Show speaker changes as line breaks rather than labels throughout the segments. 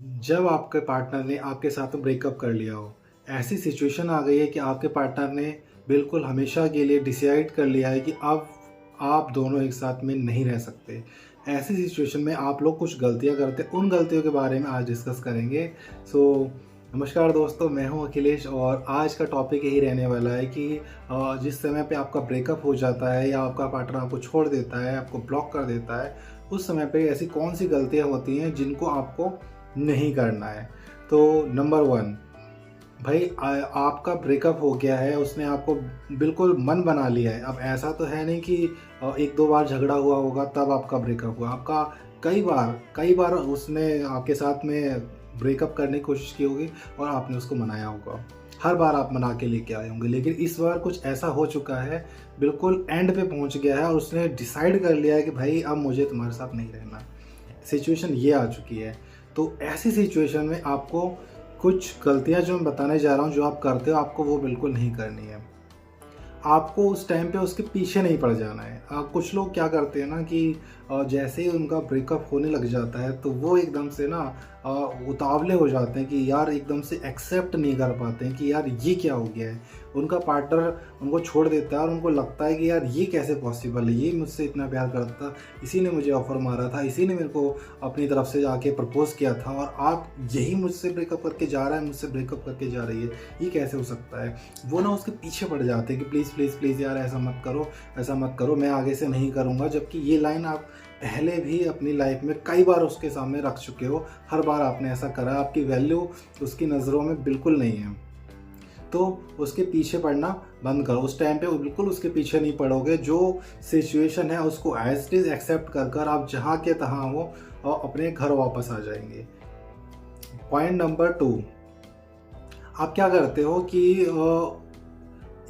जब आपके पार्टनर ने आपके साथ में ब्रेकअप कर लिया हो, ऐसी सिचुएशन आ गई है कि आपके पार्टनर ने बिल्कुल हमेशा के लिए डिसाइड कर लिया है कि अब आप दोनों एक साथ में नहीं रह सकते। ऐसी सिचुएशन में आप लोग कुछ गलतियाँ करते हैं, उन गलतियों के बारे में आज डिस्कस करेंगे। सो नमस्कार दोस्तों, मैं हूं अखिलेश और आज का टॉपिक यही रहने वाला है कि जिस समय पे आपका ब्रेकअप हो जाता है या आपका पार्टनर आपको छोड़ देता है, आपको ब्लॉक कर देता है, उस समय पे ऐसी कौन सी गलतियां होती हैं जिनको आपको नहीं करना है। तो नंबर 1, भाई आपका ब्रेकअप हो गया है, उसने आपको बिल्कुल मन बना लिया है। अब ऐसा तो है नहीं कि 1-2 बार झगड़ा हुआ होगा तब आपका ब्रेकअप हुआ। आपका कई बार उसने आपके साथ में ब्रेकअप करने की कोशिश की होगी और आपने उसको मनाया होगा। हर बार आप मना के लेके आए होंगे, लेकिन इस बार कुछ ऐसा हो चुका है, बिल्कुल एंड पे पहुंच गया है और उसने डिसाइड कर लिया है कि भाई अब मुझे तुम्हारे साथ नहीं रहना। सिचुएशन ये आ चुकी है। तो ऐसी सिचुएशन में आपको कुछ गलतियाँ जो मैं बताने जा रहा हूँ, जो आप करते हो, आपको वो बिल्कुल नहीं करनी है। आपको उस टाइम पे उसके पीछे नहीं पड़ जाना है। कुछ लोग क्या करते हैं ना कि जैसे ही उनका ब्रेकअप होने लग जाता है तो वो एकदम से ना उतावले हो जाते हैं कि यार एकदम से एक्सेप्ट नहीं कर पाते हैं कि यार ये क्या हो गया है। उनका पार्टनर उनको छोड़ देता है और उनको लगता है कि यार ये कैसे पॉसिबल है, ये मुझसे इतना प्यार करता था, इसी ने मुझे ऑफ़र मारा था, इसी ने मेरे को अपनी तरफ से आके प्रपोज़ किया था और आप यही मुझसे ब्रेकअप करके जा रहा है, मुझसे ब्रेकअप करके जा रही है, ये कैसे हो सकता है। वो ना उसके पीछे पड़ जाते हैं कि प्लीज़ प्लीज़ प्लीज़ यार ऐसा मत करो, ऐसा मत करो, मैं आगे से नहीं करूँगा। जबकि ये लाइन आप पहले भी अपनी लाइफ में कई बार उसके सामने रख चुके हो, हर बार आपने ऐसा करा, आपकी वैल्यू उसकी नज़रों में बिल्कुल नहीं है। तो उसके पीछे पड़ना बंद करो। उस टाइम पे बिल्कुल उसके पीछे नहीं पड़ोगे। जो सिचुएशन है उसको एज़ इट इज़ एक्सेप्ट कर कर आप जहाँ के तहाँ हो और अपने घर वापस आ जाएंगे। पॉइंट नंबर 2, आप क्या करते हो कि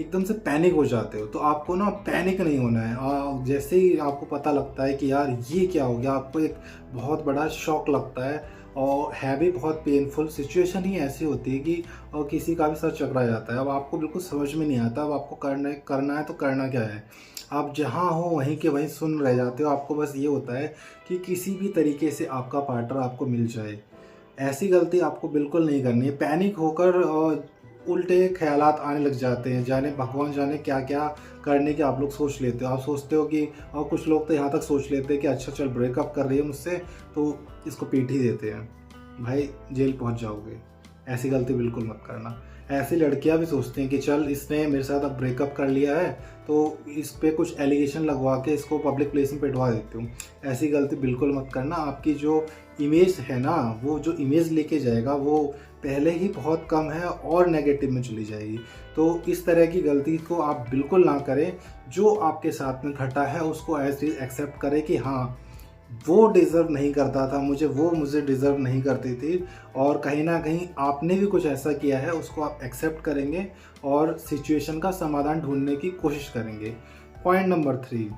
एकदम से पैनिक हो जाते हो। तो आपको ना पैनिक नहीं होना है। जैसे ही आपको पता लगता है कि यार ये क्या हो गया, आपको एक बहुत बड़ा शॉक लगता है और है भी बहुत पेनफुल। सिचुएशन ही ऐसी होती है कि किसी का भी सर चकरा जाता है। अब आपको बिल्कुल समझ में नहीं आता अब आपको करना है तो करना क्या है। आप जहाँ हो वहीं के वहीं सुन रह जाते हो। आपको बस ये होता है कि किसी भी तरीके से आपका पार्टनर आपको मिल जाए। ऐसी गलती आपको बिल्कुल नहीं करनी है। पैनिक होकर उल्टे ख़यालात आने लग जाते हैं, जाने भगवान जाने क्या-क्या करने की आप लोग सोच लेते हो। आप सोचते हो कि और कुछ लोग तो यहाँ तक सोच लेते हैं कि अच्छा चल ब्रेकअप कर रही है मुझसे तो इसको पीट ही देते हैं। भाई जेल पहुँच जाओगे। ऐसी गलती बिल्कुल मत करना। ऐसी लड़कियाँ भी सोचती हैं कि चल इसने मेरे साथ अब ब्रेकअप कर लिया है तो इस पे कुछ एलिगेशन लगवा के इसको पब्लिक प्लेस में पिटवा देती हूँ। ऐसी गलती बिल्कुल मत करना। आपकी जो इमेज है ना, वो जो इमेज लेके जाएगा वो पहले ही बहुत कम है और नेगेटिव में चली जाएगी। तो इस तरह की गलती को आप बिल्कुल ना करें। जो आपके साथ में घटा है उसको एज़ इट एक्सेप्ट करें कि हाँ, वो डिज़र्व नहीं करता था मुझे, वो मुझे डिज़र्व नहीं करती थी और कहीं न कहीं आपने भी कुछ ऐसा किया है, उसको आप एक्सेप्ट करेंगे और सिचुएशन का समाधान ढूँढने की कोशिश करेंगे। पॉइंट नंबर 3,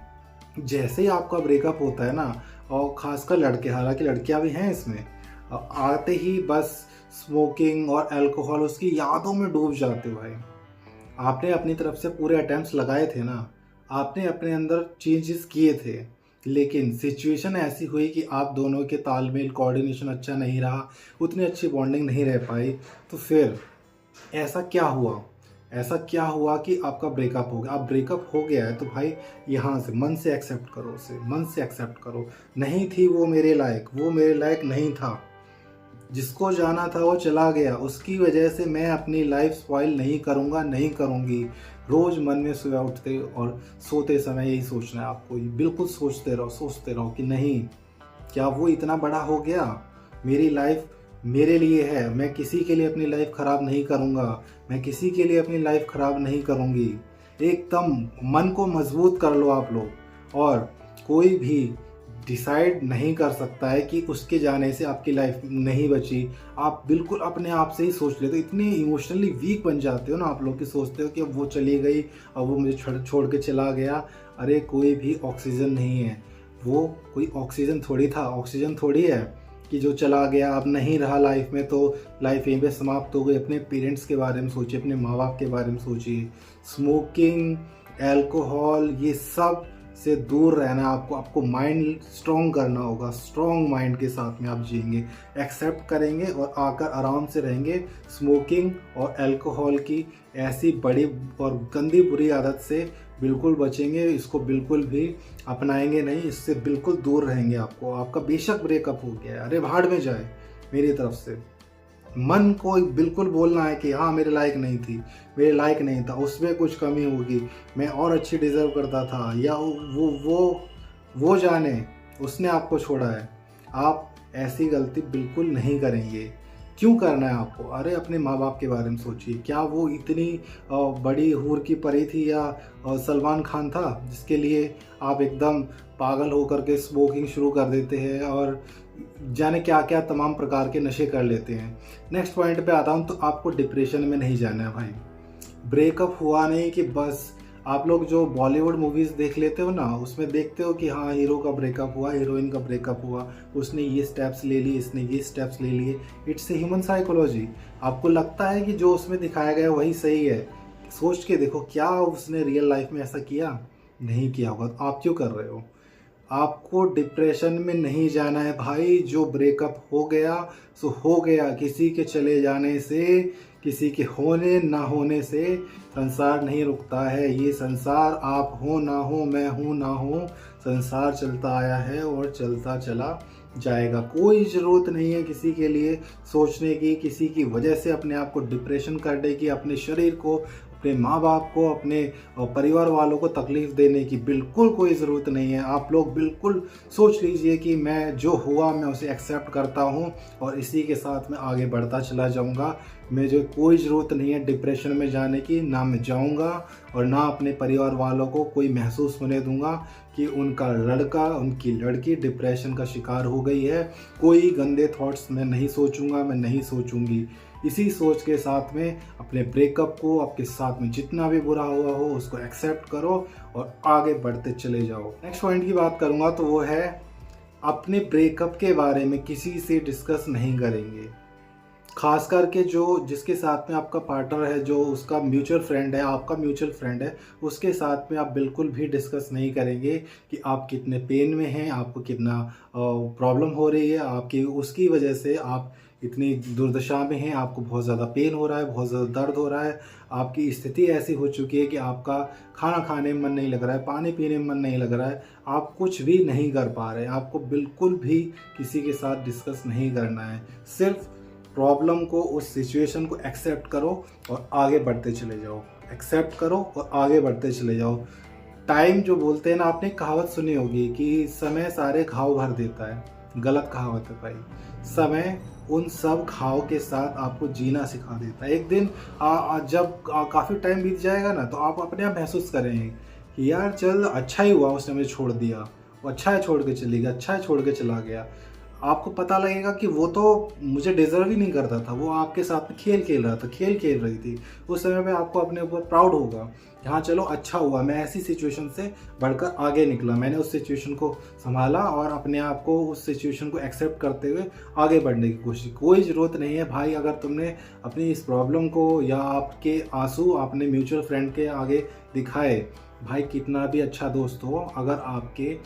जैसे ही आपका ब्रेकअप होता है ना, और ख़ासकर लड़के, हालाँकि लड़कियाँ भी हैं इसमें, आते ही बस स्मोकिंग और अल्कोहल उसकी यादों में डूब जाते हो भाई। आपने अपनी तरफ से पूरे अटेम्प्ट्स लगाए थे ना, आपने अपने अंदर चेंजेस किए थे, लेकिन सिचुएशन ऐसी हुई कि आप दोनों के तालमेल, कोऑर्डिनेशन अच्छा नहीं रहा, उतनी अच्छी बॉन्डिंग नहीं रह पाई। तो फिर ऐसा क्या हुआ? ऐसा क्या हुआ कि आपका ब्रेकअप हो गया? अब ब्रेकअप हो गया है तो भाई यहाँ से मन से एक्सेप्ट करो उसे, मन से एक्सेप्ट करो। नहीं थी वो मेरे लायक, वो मेरे लायक नहीं था। जिसको जाना था वो चला गया, उसकी वजह से मैं अपनी लाइफ स्पॉइल नहीं करूँगा, नहीं करूँगी। रोज़ मन में सुबह उठते और सोते समय यही सोचना है आपको। ये बिल्कुल सोचते रहो कि नहीं, क्या वो इतना बड़ा हो गया? मेरी लाइफ मेरे लिए है, मैं किसी के लिए अपनी लाइफ ख़राब नहीं करूँगा, मैं किसी के लिए अपनी लाइफ ख़राब नहीं करूँगी। एकदम मन को मजबूत कर लो आप लोग। और कोई भी डिसाइड नहीं कर सकता है कि उसके जाने से आपकी लाइफ नहीं बची। आप बिल्कुल अपने आप से ही सोच लेते हो, इतने इमोशनली वीक बन जाते हो ना आप लोग कि सोचते हो कि अब वो चली गई, अब वो मुझे छोड़ के चला गया। अरे कोई भी ऑक्सीजन नहीं है, वो कोई ऑक्सीजन थोड़ी था, ऑक्सीजन थोड़ी है कि जो चला गया अब नहीं रहा लाइफ में तो लाइफ यहीं पे समाप्त हो गई। अपने पेरेंट्स के बारे में सोचिए, अपने माँ बाप के बारे में सोचिए। स्मोकिंग, अल्कोहल, ये सब से दूर रहना है आपको। आपको माइंड स्ट्रॉन्ग करना होगा, स्ट्रॉन्ग माइंड के साथ में आप जिएंगे, एक्सेप्ट करेंगे और आकर आराम से रहेंगे। स्मोकिंग और अल्कोहल की ऐसी बड़ी और गंदी बुरी आदत से बिल्कुल बचेंगे, इसको बिल्कुल भी अपनाएंगे नहीं, इससे बिल्कुल दूर रहेंगे। आपको आपका बेशक ब्रेकअप हो गया है, अरे भाड़ में जाए, मेरी तरफ से मन को बिल्कुल बोलना है कि हाँ मेरे लायक नहीं थी, मेरे लायक नहीं था, उसमें कुछ कमी होगी, मैं और अच्छी डिज़र्व करता था, या वो जाने उसने आपको छोड़ा है। आप ऐसी गलती बिल्कुल नहीं करेंगे। क्यों करना है आपको? अरे अपने माँ बाप के बारे में सोचिए, क्या वो इतनी बड़ी हूर की परी थी, या सलमान खान था जिसके लिए आप एकदम पागल होकर के स्मोकिंग शुरू कर देते हैं और जाने क्या क्या तमाम प्रकार के नशे कर लेते हैं। नेक्स्ट पॉइंट पे आता हूँ, तो आपको डिप्रेशन में नहीं जाना है भाई। ब्रेकअप हुआ नहीं कि बस, आप लोग जो बॉलीवुड मूवीज़ देख लेते हो ना, उसमें देखते हो कि हाँ हीरो का ब्रेकअप हुआ, हीरोइन का ब्रेकअप हुआ, उसने ये स्टेप्स ले लिए, इसने ये स्टेप्स ले लिए। It's a human psychology. आपको लगता है कि जो उसमें दिखाया गया वही सही है, सोच के देखो क्या उसने रियल लाइफ में ऐसा किया? नहीं किया होगा, तो आप क्यों कर रहे हो? आपको डिप्रेशन में नहीं जाना है भाई। जो ब्रेकअप हो गया सो हो गया। किसी के चले जाने से, किसी के होने ना होने से संसार नहीं रुकता है। ये संसार आप हो ना हो, मैं हूँ ना हो, संसार चलता आया है और चलता चला जाएगा। कोई ज़रूरत नहीं है किसी के लिए सोचने की, किसी की वजह से अपने आप को डिप्रेशन करने की, अपने शरीर को, अपने माँ बाप को, अपने परिवार वालों को तकलीफ़ देने की बिल्कुल कोई ज़रूरत नहीं है। आप लोग बिल्कुल सोच लीजिए कि मैं जो हुआ मैं उसे एक्सेप्ट करता हूँ और इसी के साथ मैं आगे बढ़ता चला जाऊँगा। मुझे कोई ज़रूरत नहीं है डिप्रेशन में जाने की, ना मैं जाऊँगा और ना अपने परिवार वालों को कोई महसूस होने दूँगा कि उनका लड़का, उनकी लड़की डिप्रेशन का शिकार हो गई है। कोई गंदे थॉट्स मैं नहीं सोचूंगा, मैं नहीं सोचूंगी। इसी सोच के साथ में अपने ब्रेकअप को, आपके साथ में जितना भी बुरा हुआ हो उसको एक्सेप्ट करो और आगे बढ़ते चले जाओ। नेक्स्ट पॉइंट की बात करूँगा तो वो है, अपने ब्रेकअप के बारे में किसी से डिस्कस नहीं करेंगे। खास करके जो जिसके साथ में आपका पार्टनर है, जो उसका म्यूचुअल फ्रेंड है, आपका म्यूचुअल फ्रेंड है, उसके साथ में आप बिल्कुल भी डिस्कस नहीं करेंगे कि आप कितने पेन में हैं, आपको कितना प्रॉब्लम हो रही है, आपकी उसकी वजह से आप इतनी दुर्दशा में हैं, आपको बहुत ज़्यादा पेन हो रहा है, बहुत ज़्यादा दर्द हो रहा है, आपकी स्थिति ऐसी हो चुकी है कि आपका खाना खाने में मन नहीं लग रहा है, पानी पीने में मन नहीं लग रहा है, आप कुछ भी नहीं कर पा रहे हैं। आपको बिल्कुल भी किसी के साथ डिस्कस नहीं करना है। सिर्फ प्रॉब्लम को, उस सिचुएशन को एक्सेप्ट करो और आगे बढ़ते चले जाओ। एक्सेप्ट करो और आगे बढ़ते चले जाओ। टाइम जो बोलते हैं ना, आपने कहावत सुनी होगी कि समय सारे घाव भर देता है। गलत कहावत है भाई। समय उन सब घाव के साथ आपको जीना सिखा देता है। एक दिन जब काफ़ी टाइम बीत जाएगा ना, तो आप अपने आप महसूस करेंगे कि यार चल अच्छा ही हुआ उसने मुझे छोड़ दिया, वो अच्छा है छोड़ के चली गया, अच्छा है छोड़ के चला गया। आपको पता लगेगा कि वो तो मुझे डिज़र्व ही नहीं करता था, वो आपके साथ में खेल खेल रहा था, खेल खेल रही थी। उस समय पे आपको अपने ऊपर प्राउड होगा, हाँ चलो अच्छा हुआ, मैं ऐसी सिचुएशन से बढ़कर आगे निकला, मैंने उस सिचुएशन को संभाला और अपने आप को उस सिचुएशन को एक्सेप्ट करते हुए आगे बढ़ने की कोशिश। कोई ज़रूरत नहीं है भाई, अगर तुमने अपनी इस प्रॉब्लम को या आपके आंसू आपने म्यूचुअल फ्रेंड के आगे दिखाए, भाई कितना भी अच्छा दोस्त हो, अगर आपके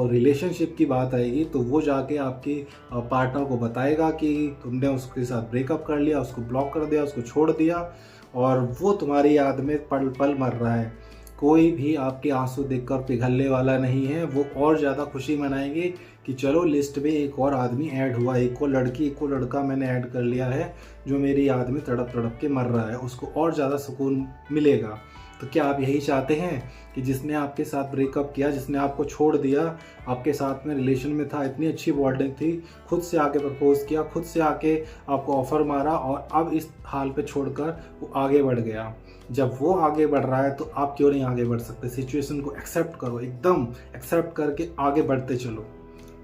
रिलेशनशिप की बात आएगी तो वो जाके आपकी पार्टनर को बताएगा कि तुमने उसके साथ ब्रेकअप कर लिया, उसको ब्लॉक कर दिया, उसको छोड़ दिया और वो तुम्हारी याद में पल पल मर रहा है। कोई भी आपके आंसू देखकर पिघलने वाला नहीं है। वो और ज़्यादा खुशी मनाएंगे कि चलो लिस्ट में एक और आदमी ऐड हुआ, एक और लड़की, एक और लड़का मैंने ऐड कर लिया है जो मेरी याद में तड़प तड़प के मर रहा है, उसको और ज़्यादा सुकून मिलेगा। तो क्या आप यही चाहते हैं कि जिसने आपके साथ ब्रेकअप किया, जिसने आपको छोड़ दिया, आपके साथ में रिलेशन में था, इतनी अच्छी बॉन्डिंग थी, खुद से आके प्रपोज किया, खुद से आके आपको ऑफर मारा और अब इस हाल पे छोड़कर वो आगे बढ़ गया। जब वो आगे बढ़ रहा है तो आप क्यों नहीं आगे बढ़ सकते? सिचुएशन को एक्सेप्ट करो, एकदम एक्सेप्ट करके आगे बढ़ते चलो।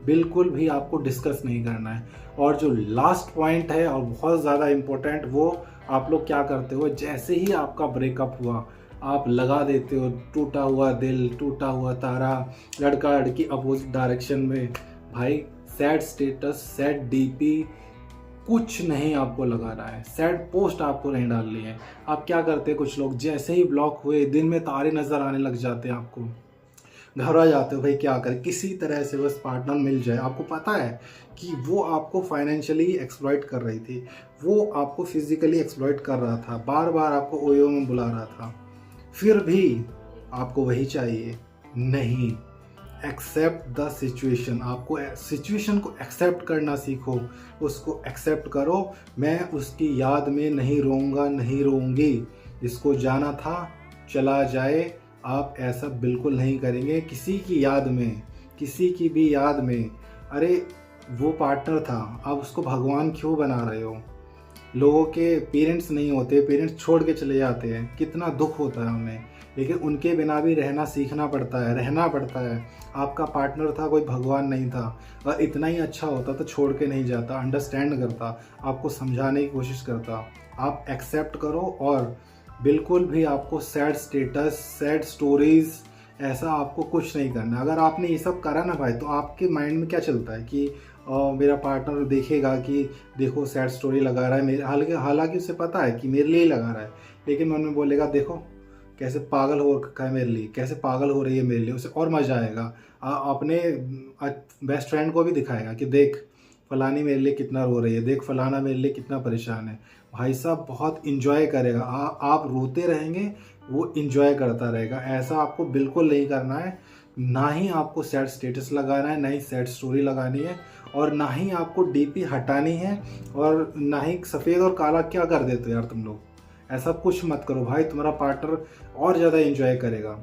बिल्कुल भी आपको डिस्कस नहीं करना है। और जो लास्ट पॉइंट है और बहुत ज़्यादा इम्पोर्टेंट, वो आप लोग क्या करते हो, जैसे ही आपका ब्रेकअप हुआ आप लगा देते हो टूटा हुआ दिल, टूटा हुआ तारा, लड़का लड़की अपोजिट डायरेक्शन में। भाई सैड स्टेटस, सैड डीपी कुछ नहीं आपको लगाना है, सैड पोस्ट आपको नहीं डालनी है। आप क्या करते हैं, कुछ लोग जैसे ही ब्लॉक हुए दिन में तारे नज़र आने लग जाते हैं आपको, घबरा जाते हो भाई क्या करें, किसी तरह से बस पार्टनर मिल जाए। आपको पता है कि वो आपको फाइनेंशियली एक्सप्लॉइट कर रही थी, वो आपको फिजिकली एक्सप्लॉइट कर रहा था, बार बार आपको ओयो में बुला रहा था, फिर भी आपको वही चाहिए। नहीं, एक्सेप्ट द सिचुएशन। आपको सिचुएशन को एक्सेप्ट करना सीखो, उसको एक्सेप्ट करो। मैं उसकी याद में नहीं रोऊंगा, नहीं रोऊंगी, इसको जाना था चला जाए। आप ऐसा बिल्कुल नहीं करेंगे किसी की याद में, किसी की भी याद में। अरे वो पार्टनर था, आप उसको भगवान क्यों बना रहे हो? लोगों के पेरेंट्स नहीं होते, पेरेंट्स छोड़ के चले जाते हैं, कितना दुख होता है हमें, लेकिन उनके बिना भी रहना सीखना पड़ता है, रहना पड़ता है। आपका पार्टनर था, कोई भगवान नहीं था, और इतना ही अच्छा होता तो छोड़ के नहीं जाता, अंडरस्टैंड करता, आपको समझाने की कोशिश करता। आप एक्सेप्ट करो, और बिल्कुल भी आपको सैड स्टेटस, सैड स्टोरीज, ऐसा आपको कुछ नहीं करना। अगर आपने ये सब करा ना भाई, तो आपके माइंड में क्या चलता है कि मेरा पार्टनर देखेगा कि देखो सैड स्टोरी लगा रहा है मेरे, हालांकि उसे पता है कि मेरे लिए ही लगा रहा है, लेकिन मन में बोलेगा देखो कैसे पागल हो रखा है मेरे लिए, कैसे पागल हो रही है मेरे लिए। उसे और मज़ा आएगा, अपने बेस्ट फ्रेंड को भी दिखाएगा कि देख फलानी मेरे लिए कितना रो रही है, देख फलाना मेरे लिए कितना परेशान है। भाई साहब बहुत इंजॉय करेगा। आप रोते रहेंगे, वो इंजॉय करता रहेगा। ऐसा आपको बिल्कुल नहीं करना है। ना ही आपको सैड स्टेटस लगाना है, ना ही सैड स्टोरी लगानी है, और ना ही आपको डीपी हटानी है, और ना ही सफ़ेद और काला क्या कर देते हो यार तुम लोग। ऐसा कुछ मत करो भाई, तुम्हारा पार्टनर और ज़्यादा एंजॉय करेगा।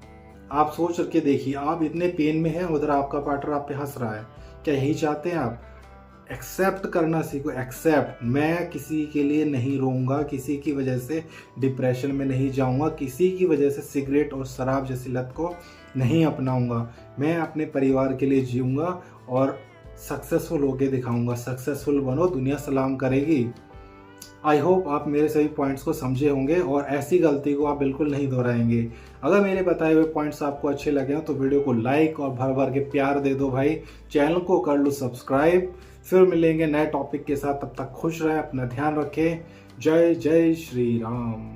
आप सोच के देखिए, आप इतने पेन में हैं, उधर आपका पार्टनर आप पे हंस रहा है। क्या यही चाहते हैं आप? एक्सेप्ट करना सीखो, एक्सेप्ट। मैं किसी के लिए नहीं रोऊंगा, किसी की वजह से डिप्रेशन में नहीं जाऊंगा, किसी की वजह से सिगरेट और शराब जैसी लत को नहीं अपनाऊंगा। मैं अपने परिवार के लिए जीऊंगा और सक्सेसफुल होके दिखाऊंगा। सक्सेसफुल बनो, दुनिया सलाम करेगी। आई होप आप मेरे सभी पॉइंट्स को समझे होंगे और ऐसी गलती को आप बिल्कुल नहीं दोहराएंगे। अगर मेरे बताए हुए पॉइंट्स आपको अच्छे लगे हो तो वीडियो को लाइक और भर भर के प्यार दे दो भाई। चैनल को कर लो सब्सक्राइब। फिर मिलेंगे नए टॉपिक के साथ, तब तक खुश रहें, अपना ध्यान रखें। जय जय श्री राम।